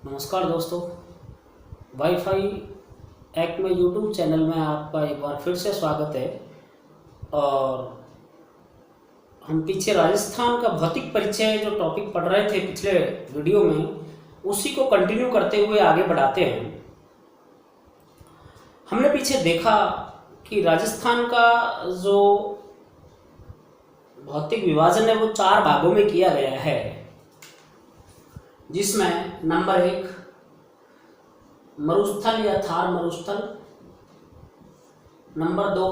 नमस्कार दोस्तों। Wifi act में यूट्यूब चैनल में आपका एक बार फिर से स्वागत है। और हम पीछे राजस्थान का भौतिक परिचय जो टॉपिक पढ़ रहे थे पिछले वीडियो में, उसी को कंटिन्यू करते हुए आगे बढ़ाते हैं। हमने पीछे देखा कि राजस्थान का जो भौतिक विभाजन है वो 4 भागों में किया गया है, जिसमें नंबर 1 मरुस्थल या थार मरुस्थल, नंबर 2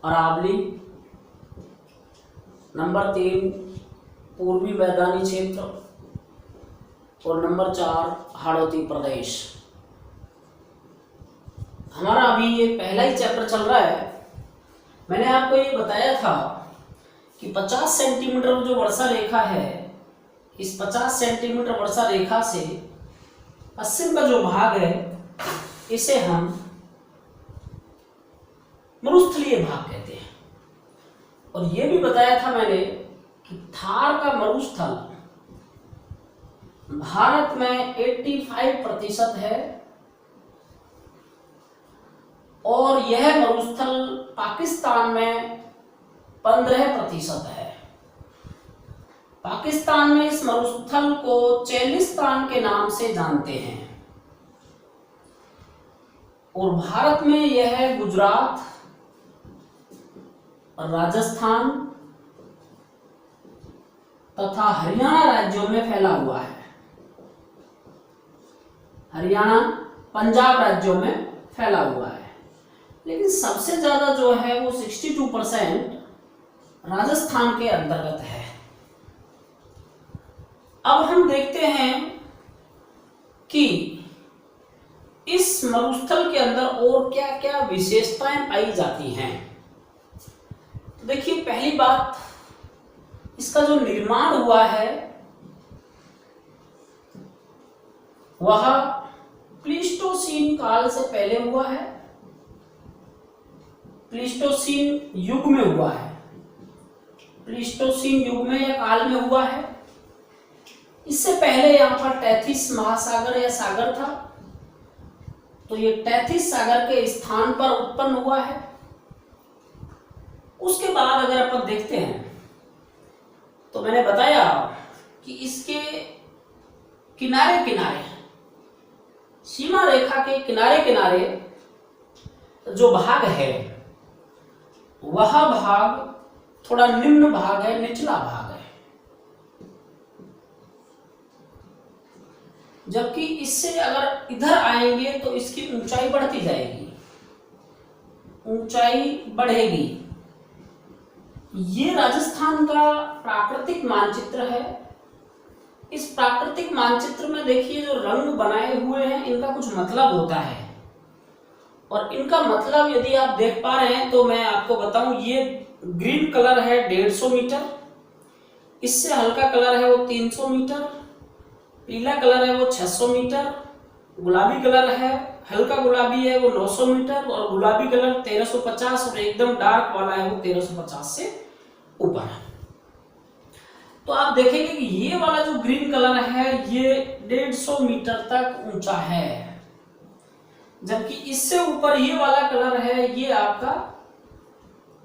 अरावली, नंबर 3 पूर्वी मैदानी क्षेत्र और नंबर 4 हाड़ौती प्रदेश। हमारा अभी ये पहला ही चैप्टर चल रहा है। मैंने आपको ये बताया था कि 50 सेंटीमीटर जो वर्षा रेखा है, इस 50 सेंटीमीटर वर्षा रेखा से पश्चिम का जो भाग है इसे हम मरुस्थलीय भाग कहते हैं। और यह भी बताया था मैंने कि थार का मरुस्थल भारत में 85% है और यह मरुस्थल पाकिस्तान में 15% है। पाकिस्तान में इस मरुस्थल को चेलिस्तान के नाम से जानते हैं और भारत में यह गुजरात, राजस्थान तथा हरियाणा राज्यों में फैला हुआ है। हरियाणा, पंजाब राज्यों में फैला हुआ है, लेकिन सबसे ज्यादा जो है वो 62% राजस्थान के अंतर्गत है। अब हम देखते हैं कि इस मरुस्थल के अंदर और क्या क्या विशेषताएं पाई जाती हैं। तो देखिए, पहली बात, इसका जो निर्माण हुआ है वह प्लीस्टोसीन काल से पहले हुआ है, प्लीस्टोसीन युग में हुआ है, प्लीस्टोसीन युग में या काल में हुआ है। इससे पहले यहाँ पर टैथिस महासागर या सागर था, तो ये टैथिस सागर के स्थान पर उत्पन्न हुआ है। उसके बाद अगर अपन देखते हैं तो मैंने बताया कि इसके किनारे किनारे, सीमा रेखा के किनारे किनारे जो भाग है वह भाग थोड़ा निम्न भाग है, निचला भाग है। जबकि इससे अगर इधर आएंगे तो इसकी ऊंचाई बढ़ती जाएगी, ऊंचाई बढ़ेगी। ये राजस्थान का प्राकृतिक मानचित्र है। इस प्राकृतिक मानचित्र में देखिए जो रंग बनाए हुए हैं इनका कुछ मतलब होता है, और इनका मतलब यदि आप देख पा रहे हैं तो मैं आपको बताऊं, ये ग्रीन कलर है 150 मीटर, इससे हल्का कलर है वो 300 मीटर, पीला कलर है वो 600 मीटर, गुलाबी कलर है, हल्का गुलाबी है वो 900 मीटर और गुलाबी कलर 1350 और एकदम डार्क वाला है वो 1350 से ऊपर है। तो आप देखेंगे कि ये वाला जो ग्रीन कलर है ये 150 मीटर तक ऊंचा है, जबकि इससे ऊपर ये वाला कलर है ये आपका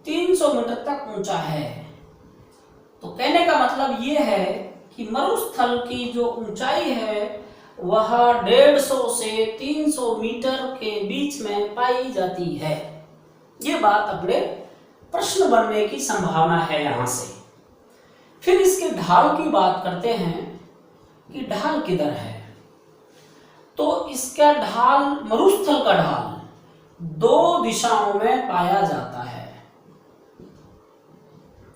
300 मीटर तक ऊंचा है। तो कहने का मतलब ये है कि मरुस्थल की जो ऊंचाई है वह 150 से 300 मीटर के बीच में पाई जाती है। ये बात अपने प्रश्न बनने की संभावना है यहां से। फिर इसके ढाल की बात करते हैं कि ढाल किधर है। तो इसका ढाल, मरुस्थल का ढाल 2 दिशाओं में पाया जाता है,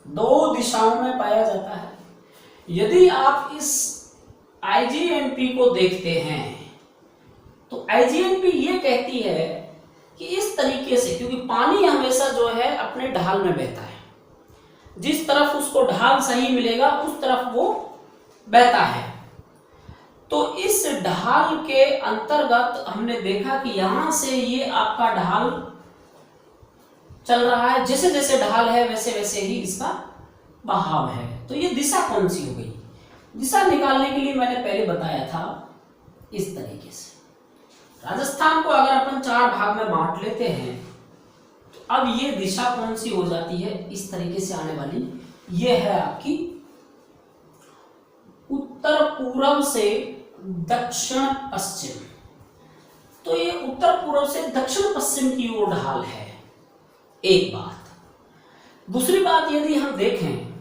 2 दिशाओं में पाया जाता है। यदि आप इस IGNP को देखते हैं तो IGNP ये कहती है कि इस तरीके से, क्योंकि पानी हमेशा जो है अपने ढाल में बहता है, जिस तरफ उसको ढाल सही मिलेगा उस तरफ वो बहता है। तो इस ढाल के अंतर्गत हमने देखा कि यहां से ये आपका ढाल चल रहा है, जैसे जैसे ढाल है वैसे वैसे ही इसका बहाव है। तो ये दिशा कौन सी हो गई? दिशा निकालने के लिए मैंने पहले बताया था इस तरीके से। राजस्थान को अगर अपन 4 भाग में बांट लेते हैं तो अब ये दिशा कौन सी हो जाती है, इस तरीके से आने वाली, ये है आपकी उत्तर पूर्व से दक्षिण पश्चिम। तो ये उत्तर पूर्व से दक्षिण पश्चिम की ओर ढाल है, एक बात। दूसरी बात, यदि हम देखें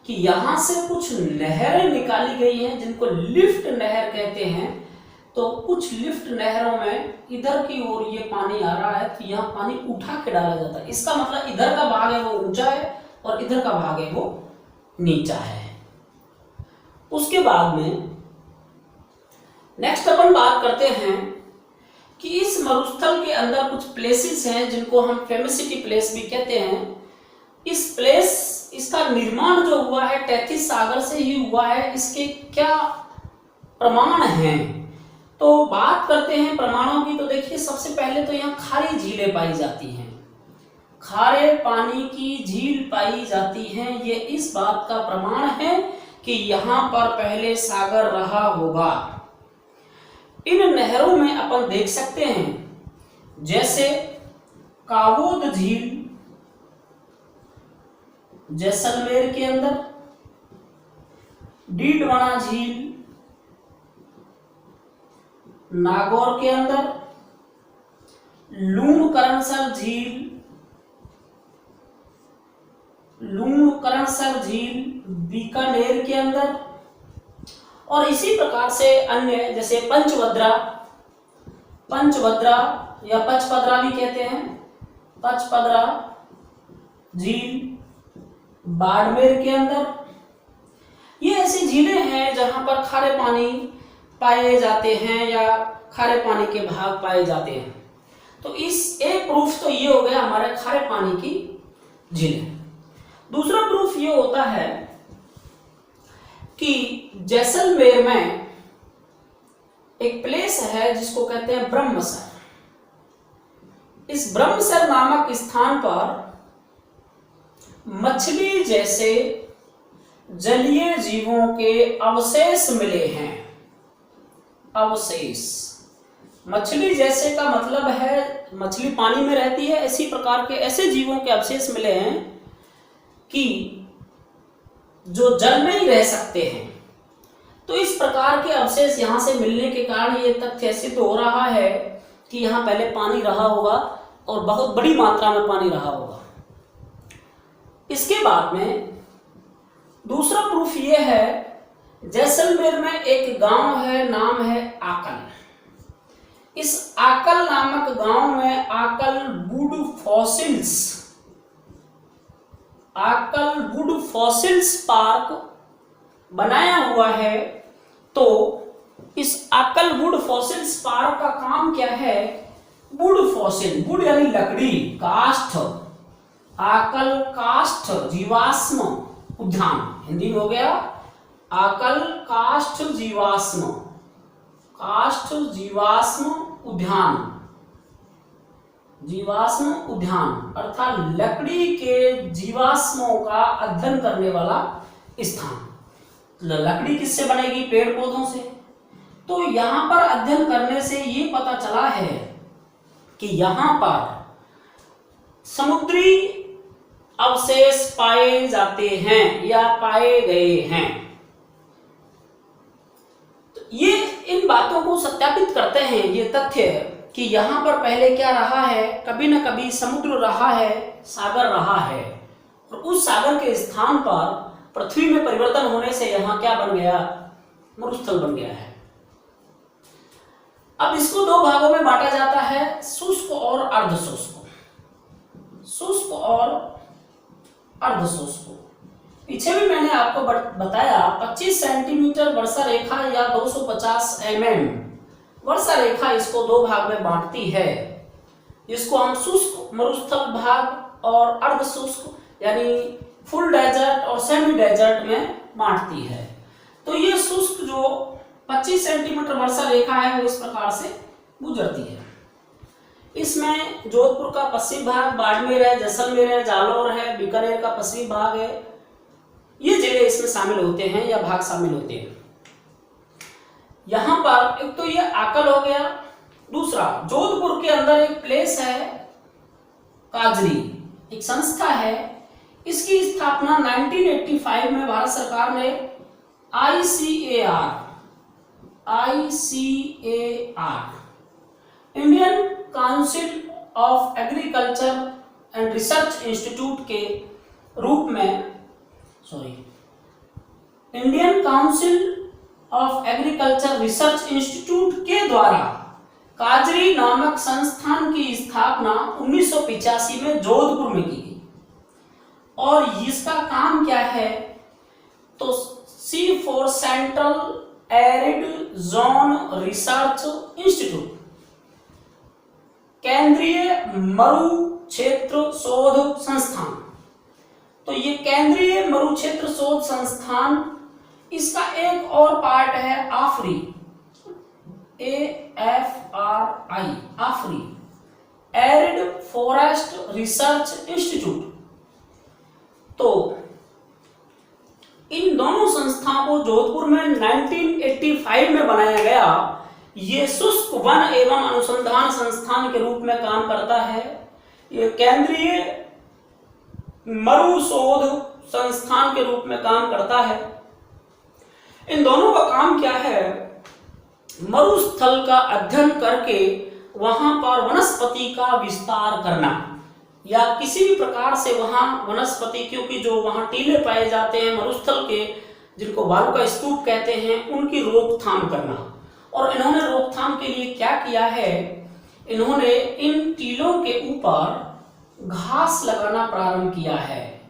कि यहां से कुछ नहरें निकाली गई हैं जिनको लिफ्ट नहर कहते हैं, तो कुछ लिफ्ट नहरों में इधर की ओर ये पानी आ रहा है तो यहाँ पानी उठा के डाला जाता है। इसका मतलब इधर का भाग है वो ऊंचा है और इधर का भाग है वो नीचा है। उसके बाद में नेक्स्ट अपन बात करते हैं कि इस मरुस्थल के अंदर कुछ प्लेसेस हैं जिनको हम फेमिसिटी प्लेस भी कहते हैं। इस प्लेस, इसका निर्माण जो हुआ है तैतीस सागर से ही हुआ है। इसके क्या प्रमाण हैं, तो बात करते हैं प्रमाणों की। तो देखिए, सबसे पहले तो यहाँ खारी झीलें पाई जाती हैं, खारे पानी की झील पाई जाती हैं। ये इस बात का प्रमाण है कि यहाँ पर पहले सागर रहा होगा। इन नहरों में अपन देख सकते हैं जैसे कावोद झील जैसलमेर के अंदर, डीडवाना झील नागौर के अंदर, लूणकरणसर झील बीकानेर के अंदर, और इसी प्रकार से अन्य जैसे पंचभद्रा या पचपदरा भी कहते हैं, पचपदरा झील बाड़मेर के अंदर। ये ऐसी झीलें हैं जहां पर खारे पानी पाए जाते हैं या खारे पानी के भाग पाए जाते हैं। तो इस एक प्रूफ तो ये हो गया हमारे खारे पानी की झीलें। दूसरा प्रूफ ये होता है कि जैसलमेर में एक प्लेस है जिसको कहते हैं ब्रह्मसर। इस ब्रह्मसर नामक स्थान पर मछली जैसे जलीय जीवों के अवशेष मिले हैं। अवशेष, मछली जैसे का मतलब है मछली पानी में रहती है, इसी प्रकार के ऐसे जीवों के अवशेष मिले हैं कि जो जल में ही रह सकते हैं। तो इस प्रकार के अवशेष यहां से मिलने के कारण ये तथ्य सिद्ध हो रहा है कि यहां पहले पानी रहा होगा और बहुत बड़ी मात्रा में पानी रहा होगा। इसके बाद में दूसरा प्रूफ ये है, जैसलमेर में एक गांव है, नाम है आकल। इस आकल नामक गांव में आकल वुड फॉसिल्स पार्क बनाया हुआ है। तो इस आकल वुड फॉसिल्स पार्क का काम क्या है? वुड यानी लकड़ी, काष्ठ, आकल काष्ठ जीवाश्म उद्यान, हिंदी में हो गया आकल काष्ठ जीवाश्म उद्यान अर्थात लकड़ी के जीवाश्मों का अध्ययन करने वाला स्थान। लकड़ी किससे बनेगी? पेड़ पौधों से। तो यहां पर अध्ययन करने से ये पता चला है कि यहां पर समुद्री अवशेष पाए जाते हैं या पाए गए हैं। तो ये इन बातों को सत्यापित करते हैं ये तथ्य कि यहां पर पहले क्या रहा है, कभी न कभी समुद्र रहा है, सागर रहा है, और उस सागर के स्थान पर पृथ्वी में परिवर्तन होने से यहां क्या बन गया? मरुस्थल बन गया है। अब इसको दो भागों में बांटा जाता है, शुष्क और अर्धशुष्क। शुष्क और अर्धशुष्क। पीछे भी मैंने आपको बताया 25 सेंटीमीटर वर्षा रेखा या 250 mm वर्षा रेखा इसको दो भाग में बांटती है, जिसको हम शुष्क मरुस्थल भाग और अर्धशुष्क यानी फुल डेजर्ट और सेमी डेजर्ट में बांटती है। तो ये शुष्क जो 25 सेंटीमीटर वर्षा रेखा है वो इस प्रकार से गुजरती है। इसमें जोधपुर का पश्चिम भाग, बाड़मेर है, जैसलमेर है, जालौर है, बीकानेर का पश्चिमी भाग है, ये जिले इसमें शामिल होते हैं या भाग शामिल होते हैं। यहां पर एक तो ये आकल हो गया, दूसरा जोधपुर के अंदर एक प्लेस है काजरी, एक संस्था है, इसकी स्थापना 1985 में भारत सरकार ने ICAR Indian council of agriculture and research institute के रूप में, Indian council of agriculture research institute के द्वारा काजरी नामक संस्थान की स्थापना 1985 में जोधपुर में की गई। और इसका काम क्या है, तो C for central arid zone research institute, केंद्रीय मरु क्षेत्र शोध संस्थान। तो ये केंद्रीय मरु क्षेत्र शोध संस्थान, इसका एक और पार्ट है आफरी, AFRI, आफरी एरिड फॉरेस्ट रिसर्च इंस्टीट्यूट। तो इन दोनों संस्थाओं को जोधपुर में 1985 में बनाया गया। ये शुष्क वन एवं अनुसंधान संस्थान के रूप में काम करता है। ये केंद्रीय मरु शोध संस्थान के रूप में काम करता है। इन दोनों का काम क्या है, मरुस्थल का अध्ययन करके वहां पर वनस्पति का विस्तार करना, या किसी भी प्रकार से वहां वनस्पति, क्योंकि जो वहां टीले पाए जाते हैं मरुस्थल के, जिनको बालू का स्तूप कहते हैं, उनकी रोकथाम करना। और इन्होंने रोकथाम के लिए क्या किया है, इन्होंने इन टीलों के ऊपर घास लगाना प्रारंभ किया है,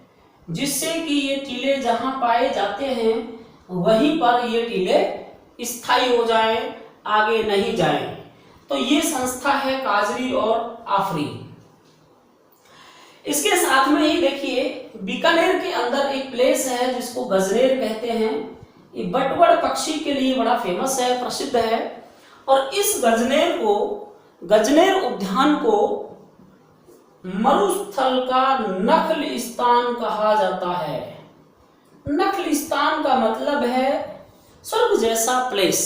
जिससे कि ये टीले जहां पाए जाते हैं वहीं पर ये टीले स्थायी हो जाएं, आगे नहीं जाएं। तो ये संस्था है काजरी और आफरी। इसके साथ में ही देखिए बीकानेर के अंदर एक प्लेस है जिसको गजनेर कहते हैं। ये बटवड़ पक्षी के लिए बड़ा फेमस है, प्रसिद्ध है। और इस गजनेर उद्यान को मरुस्थल का नखलिस्तान कहा जाता है। नखलिस्तान का मतलब है स्वर्ग जैसा प्लेस,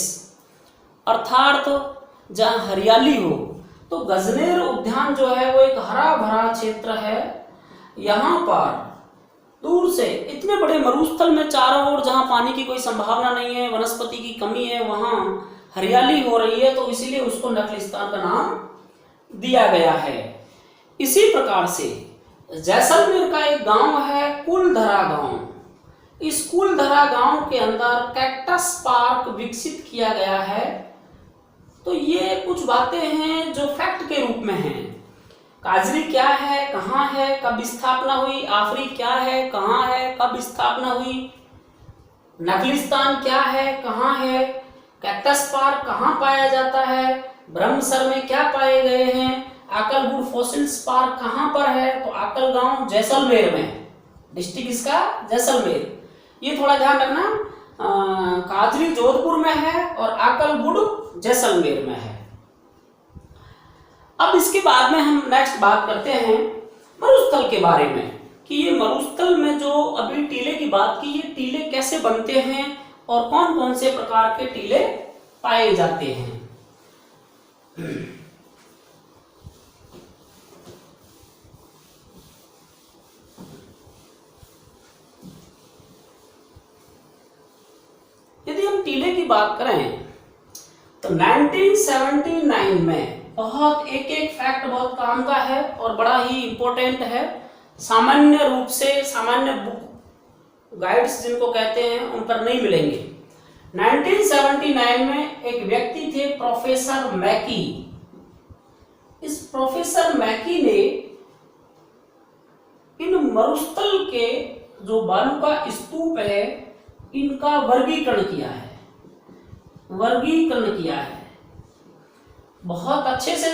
अर्थात जहां हरियाली हो। तो गजनेर उद्यान जो है वो एक हरा भरा क्षेत्र है। यहाँ पर दूर से इतने बड़े मरुस्थल में चारों ओर जहाँ पानी की कोई संभावना नहीं है, वनस्पति की कमी है, वहाँ हरियाली हो रही है, तो इसीलिए उसको नखलिस्तान का नाम दिया गया है। इसी प्रकार से जैसलमेर का एक गांव है कुलधरा गांव। इस कुलधरा गांव के अंदर कैक्टस पार्क विकसित किया गया है। तो ये कुछ बातें हैं जो फैक्ट के रूप में हैं। काजरी क्या है, कहाँ है, कब स्थापना हुई, आफरी क्या है, कहाँ है, कब स्थापना हुई, नखलिस्तान क्या है, कहाँ है, कैक्टस पार्क कहाँ पाया जाता है, ब्रह्मसर में क्या पाए गए हैं, आकलगुड़ फॉसिल्स पार्क कहाँ पर है, तो आकल गांव जैसलमेर में, डिस्ट्रिक्ट इसका जैसलमेर। ये थोड़ा ध्यान रखना, काजरी जोधपुर में है और आकलगुड़ जैसलमेर में है। अब इसके बाद में हम नेक्स्ट बात करते हैं मरुस्थल के बारे में, कि ये मरुस्थल में जो अभी टीले की बात की, ये टीले कैसे बनते हैं और कौन कौन से प्रकार के टीले पाए जाते हैं। यदि हम टीले की बात करें तो 1979 में बहुत एक फैक्ट बहुत काम का है और बड़ा ही इंपॉर्टेंट है। सामान्य रूप से सामान्य बुक गाइड्स जिनको कहते हैं उन पर नहीं मिलेंगे। 1979 में एक व्यक्ति थे प्रोफेसर मैकी। इस प्रोफेसर मैकी ने इन मरुस्थल के जो बालू का स्तूप है इनका वर्गीकरण किया है। बहुत अच्छे से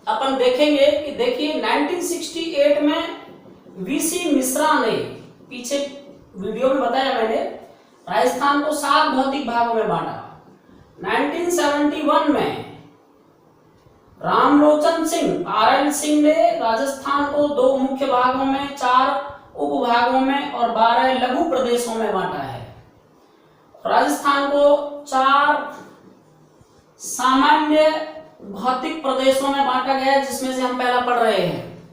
अपन देखेंगे कि देखिए 1968 में वीसी मिश्रा ने, पीछे वीडियो में बताया मैंने, राजस्थान को 7 भौतिक भागों में बांटा। 1971 में रामलोचन सिंह RL सिंह ने राजस्थान को 2 मुख्य भागों में, 4 उपभागों में और 12 लघु प्रदेशों में बांटा है। राजस्थान को 4 सामान्य भौतिक प्रदेशों में बांटा गया है, जिसमें से हम पहला पढ़ रहे हैं।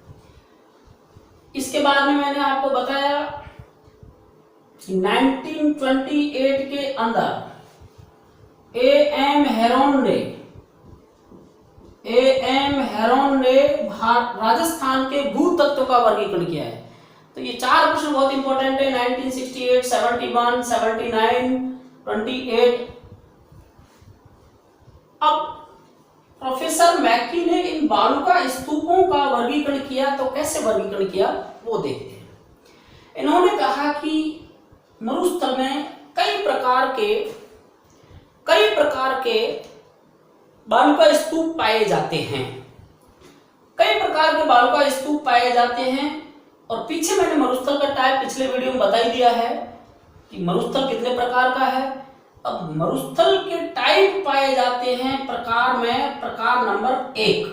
इसके बाद में मैंने आपको बताया कि 1928 के अंदर A.M. हेरोन ने राजस्थान के भूतत्व का वर्गीकरण किया है। तो ये चार प्रश्न बहुत इंपॉर्टेंट है, 1968, 71, 79, 28। अब प्रोफेसर मैकी ने इन बालुका स्तूपों का वर्गीकरण किया, तो कैसे वर्गीकरण किया वो देखते हैं। इन्होंने कहा कि मरुस्थल में कई प्रकार के बालुका स्तूप पाए जाते हैं। कई प्रकार के बालुका स्तूप पाए जाते हैं, और पीछे मैंने मरुस्थल का टाइप पिछले वीडियो में बता ही दिया है कि मरुस्थल कितने प्रकार का है। अब मरुस्थल के टाइप पाए जाते हैं प्रकार में, प्रकार नंबर 1।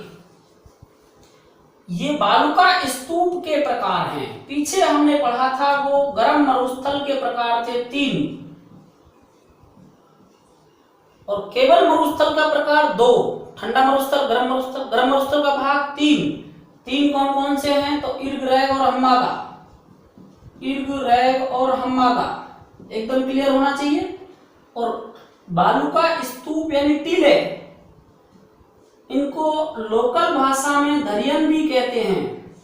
ये बालुका स्तूप के प्रकार हैं। पीछे हमने पढ़ा था वो गर्म मरुस्थल के प्रकार थे 3, और केवल मरुस्थल का प्रकार 2, ठंडा मरुस्थल, गर्म मरुस्थल। गर्म मरुस्थल का भाग 3 कौन कौन से हैं? तो इर्ग, रैग और हम्मादा। इर्ग, रैग और हम्मादा एकदम क्लियर होना चाहिए। और बालुका स्तूप यानी टीले, इनको लोकल भाषा में धरियन भी कहते हैं।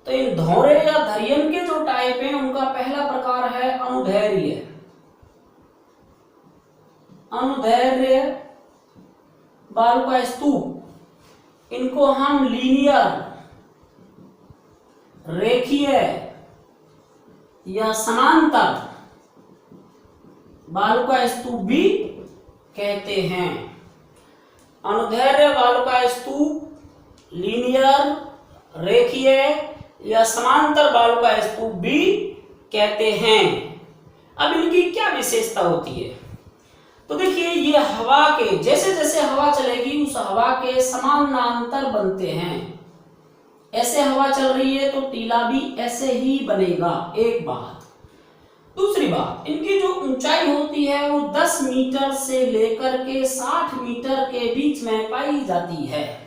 तो इन धौरे या धरियन के जो टाइप हैं, उनका पहला प्रकार है अनुदैर्घ्य। अनुदैर्घ्य बालुका स्तूप, इनको हम लीनियर, रेखीय या समांतर बालुका स्तूप भी कहते हैं। अनुदैर्घ्य बालुका स्तूप, लीनियर, रेखीय या समांतर बालुका स्तूप भी कहते हैं। अब इनकी क्या विशेषता होती है? तो देखिए, ये हवा के जैसे जैसे हवा चलेगी उस हवा के समानांतर बनते हैं। ऐसे हवा चल रही है तो टीला भी ऐसे ही बनेगा, एक बात। दूसरी बात, इनकी जो ऊंचाई होती है वो 10 मीटर से लेकर के 60 मीटर के बीच में पाई जाती है।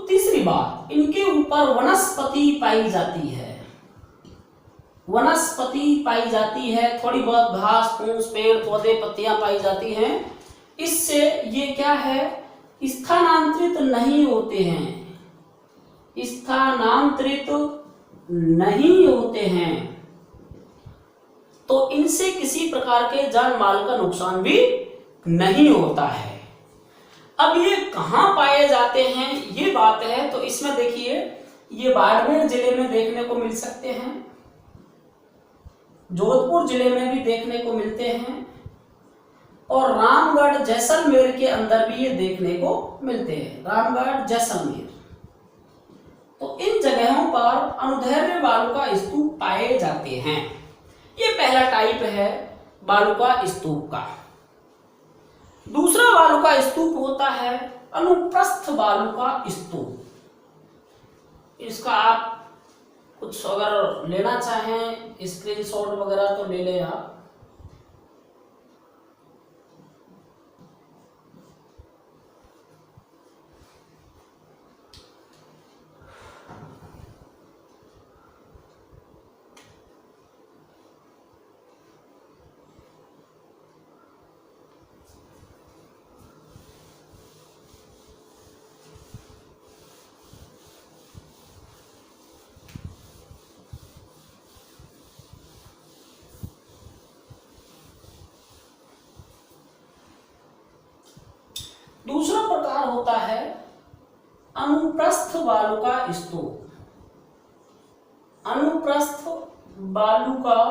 तीसरी बात, इनके ऊपर वनस्पति पाई जाती है। वनस्पति पाई जाती है, थोड़ी बहुत घास फूस, पेड़ पौधे, पत्तियां पाई जाती हैं। इससे ये क्या है, स्थानांतरित नहीं होते हैं, स्थानांतरित नहीं होते हैं। तो इनसे किसी प्रकार के जान माल का नुकसान भी नहीं होता है। अब ये कहां पाए जाते हैं ये बात है, तो इसमें देखिए, ये बाड़मेर जिले में देखने को मिल सकते हैं, जोधपुर जिले में भी देखने को मिलते हैं, और रामगढ़ जैसलमेर के अंदर भी ये देखने को मिलते हैं। रामगढ़, जैसलमेर, तो इन जगहों पर अनुदैर्घ्य बालुका स्तूप पाए जाते हैं। ये पहला टाइप है बालुका स्तूप का। दूसरा बालुका स्तूप होता है अनुप्रस्थ बालुका स्तूप। इसका आप कुछ अगर लेना चाहें स्क्रीनशॉट वगैरह तो ले लें आप। दूसरा प्रकार होता है अनुप्रस्थ बालुका स्तूप। अनुप्रस्थ बालुका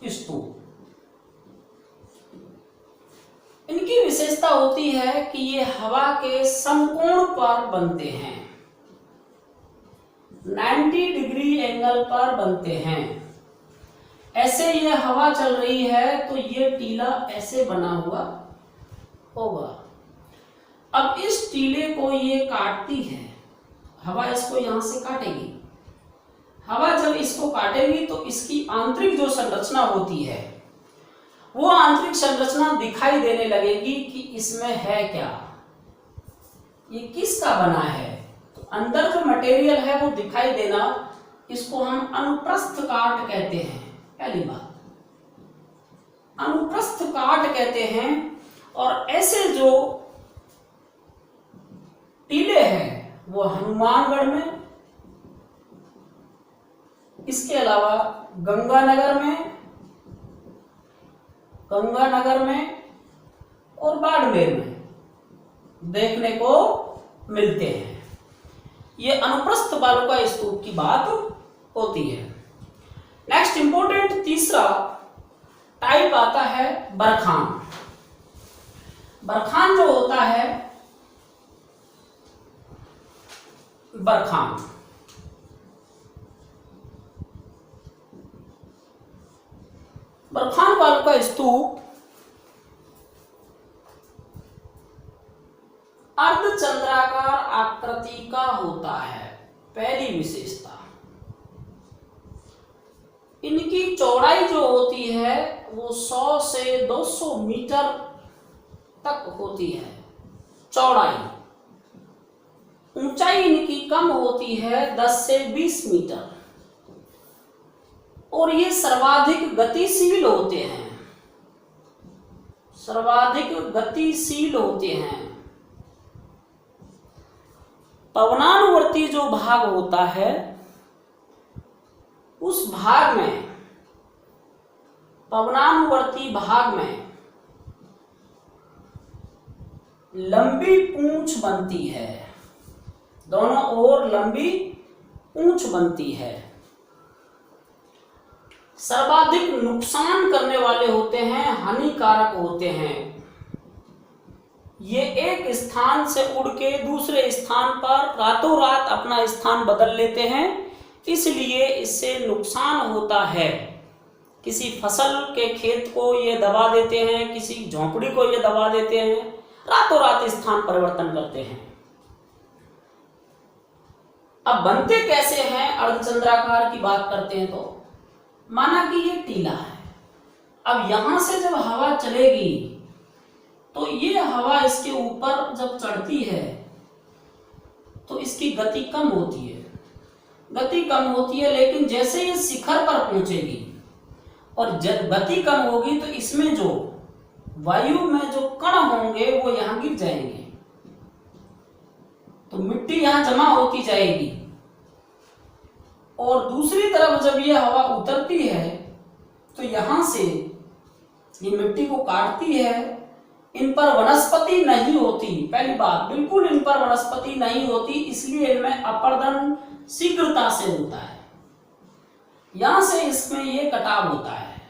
स्तूप, इनकी विशेषता होती है कि ये हवा के समकोण पर बनते हैं, 90 डिग्री एंगल पर बनते हैं। ऐसे ये हवा चल रही है तो ये टीला ऐसे बना हुआ होगा। अब इस टीले को ये काटती है, हवा इसको यहां से काटेगी। हवा जब इसको काटेगी तो इसकी आंतरिक जो संरचना होती है वो आंतरिक संरचना दिखाई देने लगेगी कि इसमें है क्या, ये किसका बना है। तो अंदर जो मटेरियल है वो दिखाई देना, इसको हम अनुप्रस्थ काट कहते हैं। पहली बात अनुप्रस्थ काट कहते हैं। और ऐसे जो टीले हैं वो हनुमानगढ़ में, इसके अलावा गंगानगर में और बाड़मेर में देखने को मिलते हैं। ये अनुप्रस्थ बालुका स्तूप की बात होती है। नेक्स्ट इंपॉर्टेंट तीसरा टाइप आता है बरखान। बरखान जो होता है, बरखान बालुका स्तूप अर्धचंद्राकार आकृति का होता है। पहली विशेषता, इनकी चौड़ाई जो होती है वो 100 से 200 मीटर तक होती है चौड़ाई। ऊंचाई इनकी कम होती है 10 से 20 मीटर। और ये सर्वाधिक गतिशील होते हैं, पवनानुवर्ती जो भाग होता है उस भाग में, पवनानुवर्ती भाग में लंबी पूंछ बनती है, दोनों ओर लंबी पूंछ बनती है। सर्वाधिक नुकसान करने वाले होते हैं, हानिकारक होते हैं। ये एक स्थान से उड़ के दूसरे स्थान पर रातों रात अपना स्थान बदल लेते हैं, इसलिए इससे नुकसान होता है। किसी फसल के खेत को ये दबा देते हैं, किसी झोंपड़ी को ये दबा देते हैं, रातों रात स्थान परिवर्तन करते हैं। अब बनते कैसे हैं, अर्धचंद्राकार की बात करते हैं तो माना कि ये टीला है। अब यहां से जब हवा चलेगी तो ये हवा इसके ऊपर जब चढ़ती है तो इसकी गति कम होती है, लेकिन जैसे ये शिखर पर पहुंचेगी और जब गति कम होगी तो इसमें जो वायु में जो कण होंगे वो यहां गिर जाएंगे, तो मिट्टी यहां जमा होती जाएगी। और दूसरी तरफ जब ये हवा उतरती है तो यहां से ये मिट्टी को काटती है, इन पर वनस्पति नहीं होती। पहली बात, बिल्कुल इन पर वनस्पति नहीं होती, इसलिए इनमें अपर्दन शीघ्रता से होता है। यहां से इसमें ये कटाव होता है,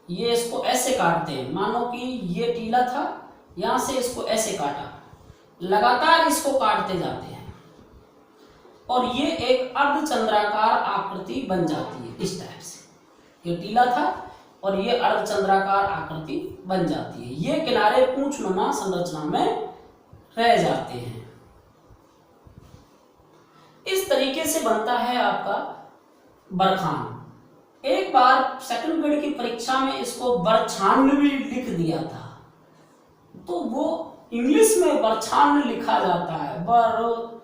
ये इसको ऐसे काटते हैं। मानो कि ये टीला था, यहां से इसको ऐसे काटा, लगातार इसको काटते जाते हैं और ये एक अर्धचंद्राकार आकृति बन जाती है। इस टाइप से ये टीला था और ये अर्धचंद्राकार आकृति बन जाती है। ये किनारे पूंछनुमा संरचना में रह जाते हैं। इस तरीके से बनता है आपका बरखान। एक बार सेकंड ग्रेड की परीक्षा में इसको बरछान भी लिख दिया था, तो वो इंग्लिश में बरछान लिखा जाता है, बरछान,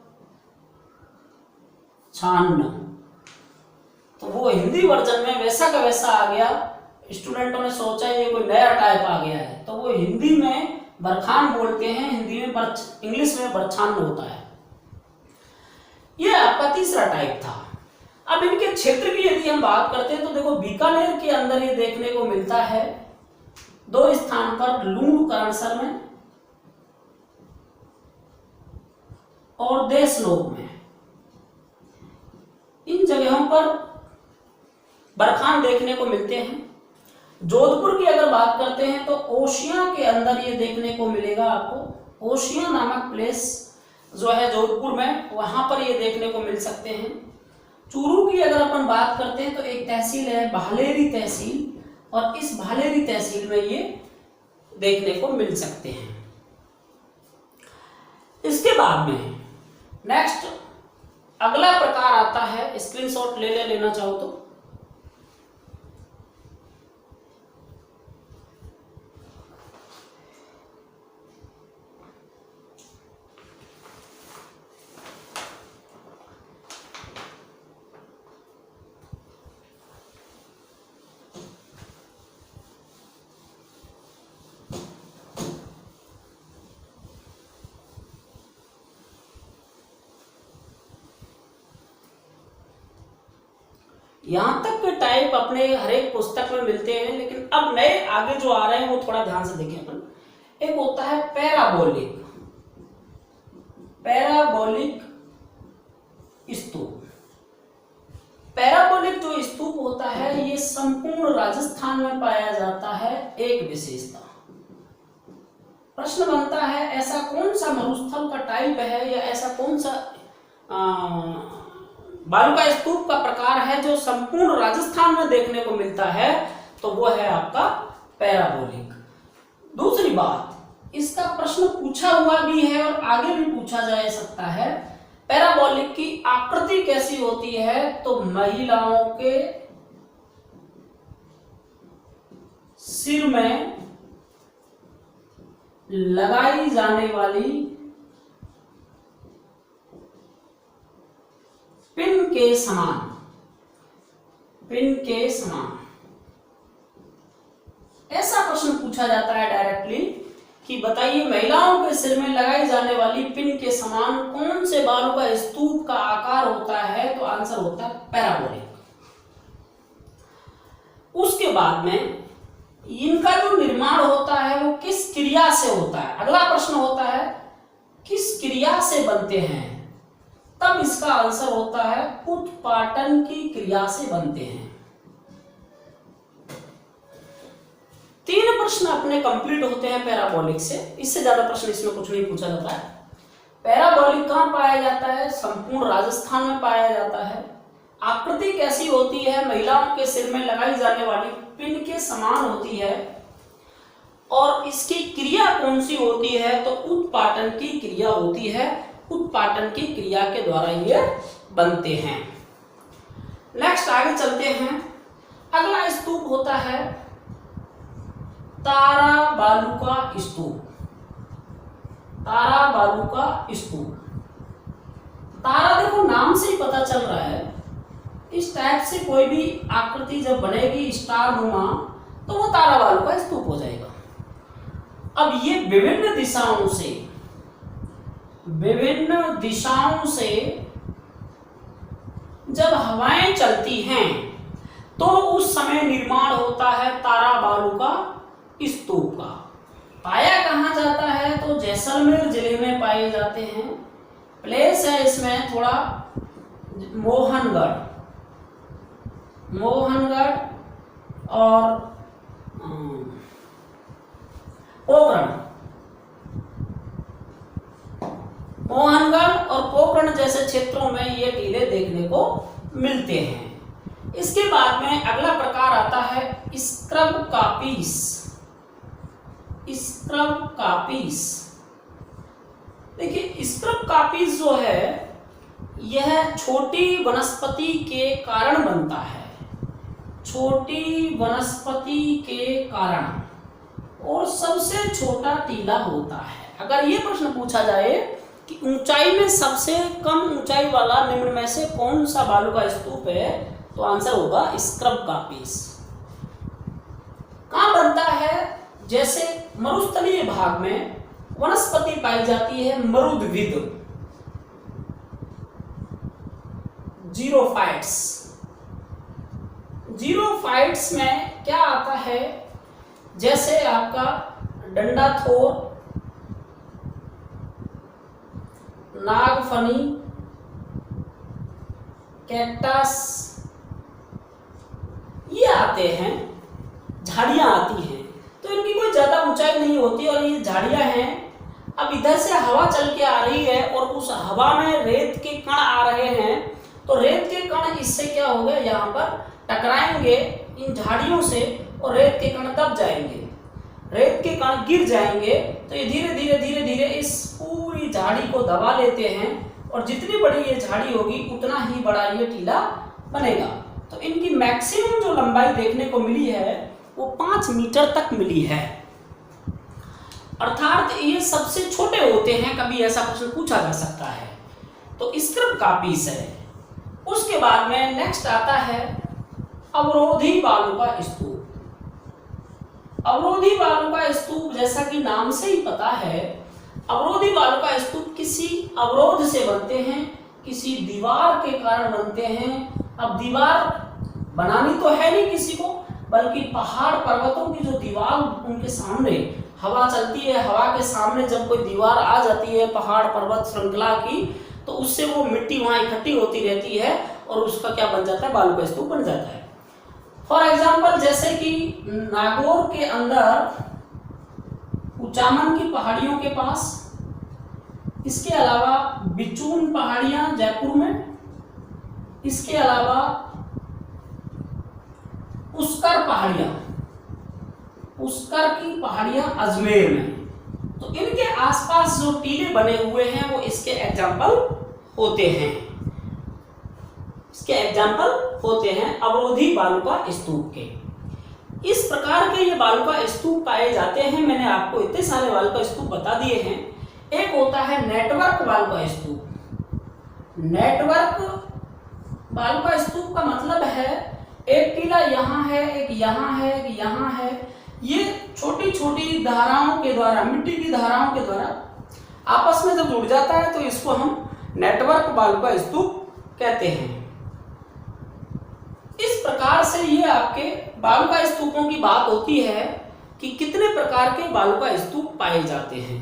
तो वो हिंदी वर्जन में वैसा का वैसा आ गया। स्टूडेंटों ने सोचा ये कोई नया टाइप आ गया है, तो वो हिंदी में बरखान बोलते हैं, हिंदी में इंग्लिश में बरछान होता है। ये आपका तीसरा टाइप था। अब इनके क्षेत्र की यदि हम बात करते हैं तो देखो, बीकानेर के अंदर ये देखने को मिलता है 2 स्थान पर, लूण करणसर में और देशनोक में। इन जगहों पर बरखान देखने को मिलते हैं। जोधपुर की अगर बात करते हैं तो ओशिया के अंदर ये देखने को मिलेगा आपको। ओशिया नामक प्लेस जो है जोधपुर में, वहां पर ये देखने को मिल सकते हैं। चूरू की अगर अपन बात करते हैं तो एक तहसील है भालेरी तहसील, और इस भालेरी तहसील में ये देखने को मिल सकते हैं। इसके बाद में नेक्स्ट अगला प्रकार आता है, स्क्रीनशॉट लेना चाहो तो। यहाँ तक के टाइप अपने हर एक पुस्तक में मिलते हैं, लेकिन अब नए आगे जो आ रहे हैं वो थोड़ा ध्यान से देखें अपन। एक होता है पैराबोलिक, पैराबोलिक स्तूप। पैराबोलिक जो स्तूप होता है ये संपूर्ण राजस्थान में पाया जाता है। एक विशेषता, प्रश्न बनता है ऐसा कौन सा मरुस्थल का टाइप है या ऐसा कौन सा बालू का स्तूप का प्रकार है जो संपूर्ण राजस्थान में देखने को मिलता है, तो वो है आपका पैराबोलिक। दूसरी बात, इसका प्रश्न पूछा हुआ भी है और आगे भी पूछा जा सकता है। पैराबोलिक की आकृति कैसी होती है, तो महिलाओं के सिर में लगाई जाने वाली पिन के समान, पिन के समान। ऐसा प्रश्न पूछा जाता है डायरेक्टली कि बताइए महिलाओं के सिर में लगाई जाने वाली पिन के समान कौन से बालू का स्तूप का आकार होता है, तो आंसर होता है पैराबोलिक। उसके बाद में इनका जो निर्माण होता है वो किस क्रिया से होता है। अगला प्रश्न होता है किस क्रिया से बनते हैं, तब इसका आंसर होता है उत्पाटन की क्रिया से बनते हैं। 3 प्रश्न अपने कंप्लीट होते हैं पैराबोलिक से, इससे ज्यादा प्रश्न इसमें कुछ नहीं पूछा जाता है। पैराबोलिक कहां पाया जाता है, संपूर्ण राजस्थान में पाया जाता है। आकृति कैसी होती है, महिलाओं के सिर में लगाई जाने वाली पिन के समान होती है। और इसकी क्रिया कौन सी होती है, तो उत्पाटन की क्रिया होती है। उत्पाटन की क्रिया के द्वारा ये बनते हैं। नेक्स्ट आगे चलते हैं। अगला स्तूप होता है तारा बालू का स्तूप। तारा बालू का स्तूप। तारा देखो नाम से ही पता चल रहा है, इस टाइप से कोई भी आकृति जब बनेगी स्टार नुमा, तो वो तारा बालू का स्तूप हो जाएगा। अब ये विभिन्न दिशाओं से जब हवाएं चलती हैं तो उस समय निर्माण होता है तारा बालू का स्तूप का। पाया कहाँ जाता है, तो जैसलमेर जिले में पाए जाते हैं। प्लेस है इसमें थोड़ा मोहनगढ़ और पोखरण। मोहनगढ़ और पोखरण जैसे क्षेत्रों में ये टीले देखने को मिलते हैं। इसके बाद में अगला प्रकार आता है स्क्रब कापीस। स्क्रब कापीस, देखिए स्क्रब कापीस जो है यह छोटी वनस्पति के कारण बनता है। छोटी वनस्पति के कारण और सबसे छोटा टीला होता है। अगर ये प्रश्न पूछा जाए कि ऊंचाई में सबसे कम ऊंचाई वाला निम्न में से कौन सा बालू का स्तूप है, तो आंसर होगा स्क्रब कापीस। कहां बनता है, जैसे मरुस्थलीय भाग में वनस्पति पाई जाती है मरुद्विद, जीरोफाइट्स। जीरोफाइट्स में क्या आता है, जैसे आपका डंडाथोर, नागफनी, कैक्टस, ये आते हैं। झाड़ियां आती हैं, तो इनकी कोई ज्यादा ऊंचाई नहीं होती और ये झाड़ियां हैं। अब इधर से हवा चल के आ रही है और उस हवा में रेत के कण आ रहे हैं, तो रेत के कण इससे क्या हो गए, यहाँ पर टकराएंगे इन झाड़ियों से और रेत के कण दब जाएंगे। रेत के कण गिर जाएंगे तो ये धीरे धीरे इस पूरी झाड़ी को दबा लेते हैं और जितनी बड़ी ये झाड़ी होगी उतना ही बड़ा ये टीला बनेगा। तो इनकी मैक्सिमम जो लंबाई देखने को मिली है वो 5 मीटर तक मिली है, अर्थात ये सबसे छोटे होते हैं। कभी ऐसा प्रश्न पूछा जा सकता है, तो स्क्रब कापीस है। उसके बाद में नेक्स्ट आता है अवरोधी बालू का स्तूप। अवरोधी बालू का स्तूप जैसा कि नाम से ही पता है, अवरोधी बालू का स्तूप किसी अवरोध से बनते हैं, किसी दीवार के कारण बनते हैं। अब दीवार बनानी तो है नहीं किसी को, बल्कि पहाड़ पर्वतों की जो दीवार उनके सामने हवा चलती है, हवा के सामने जब कोई दीवार आ जाती है पहाड़ पर्वत श्रृंखला की, तो उससे वो मिट्टी वहां इकट्ठी होती रहती है और उसका क्या बन जाता है, बालू का स्तूप बन जाता है। फॉर एग्जाम्पल जैसे कि नागौर के अंदर कुचामन की पहाड़ियों के पास, इसके अलावा बिचून पहाड़ियां जयपुर में, इसके अलावा पुष्कर पहाड़ियां, पुष्कर की पहाड़ियां अजमेर में, तो इनके आसपास जो टीले बने हुए हैं वो इसके एग्जाम्पल होते हैं, इसके एग्जाम्पल होते हैं अवरोधी बालुका स्तूप के। इस प्रकार के ये बालुका स्तूप पाए जाते हैं। मैंने आपको इतने सारे बालुका स्तूप बता दिए हैं। एक होता है नेटवर्क बालुका स्तूप। नेटवर्क बालुका स्तूप का मतलब है एक टीला यहाँ है, एक यहाँ है, एक यहाँ है, ये छोटी छोटी धाराओं के द्वारा, मिट्टी की धाराओं के द्वारा आपस में जब जुड़ जाता है तो इसको हम नेटवर्क बालुका स्तूप कहते हैं। इस प्रकार से ये आपके बालुका स्तूपों की बात होती है कि कितने प्रकार के बालुका स्तूप पाए जाते हैं।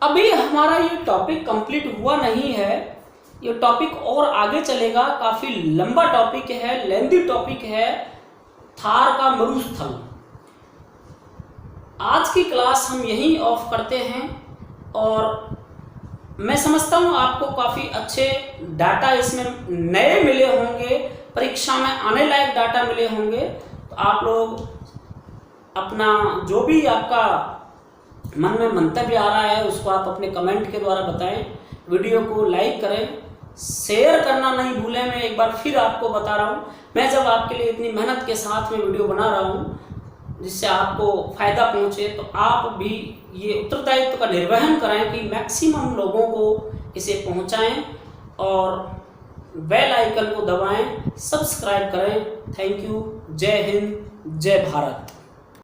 अभी हमारा ये टॉपिक कंप्लीट हुआ नहीं है, ये टॉपिक और आगे चलेगा, काफी लंबा टॉपिक है, लेंथी टॉपिक है, थार का मरुस्थल। आज की क्लास हम यहीं ऑफ करते हैं और मैं समझता हूँ आपको काफी अच्छे डाटा इसमें नए मिले होंगे, परीक्षा में आने लायक डाटा मिले होंगे। तो आप लोग अपना जो भी आपका मन में मंतव्य आ रहा है उसको आप अपने कमेंट के द्वारा बताएं। वीडियो को लाइक करें, शेयर करना नहीं भूलें। मैं एक बार फिर आपको बता रहा हूँ, मैं जब आपके लिए इतनी मेहनत के साथ में वीडियो बना रहा हूँ जिससे आपको फायदा पहुँचे, तो आप भी ये उत्तरदायित्व का निर्वहन करें कि मैक्सिमम लोगों को इसे पहुँचाएं और बेल आइकन को दबाएं, सब्सक्राइब करें। Thank you. जय हिंद, जय भारत।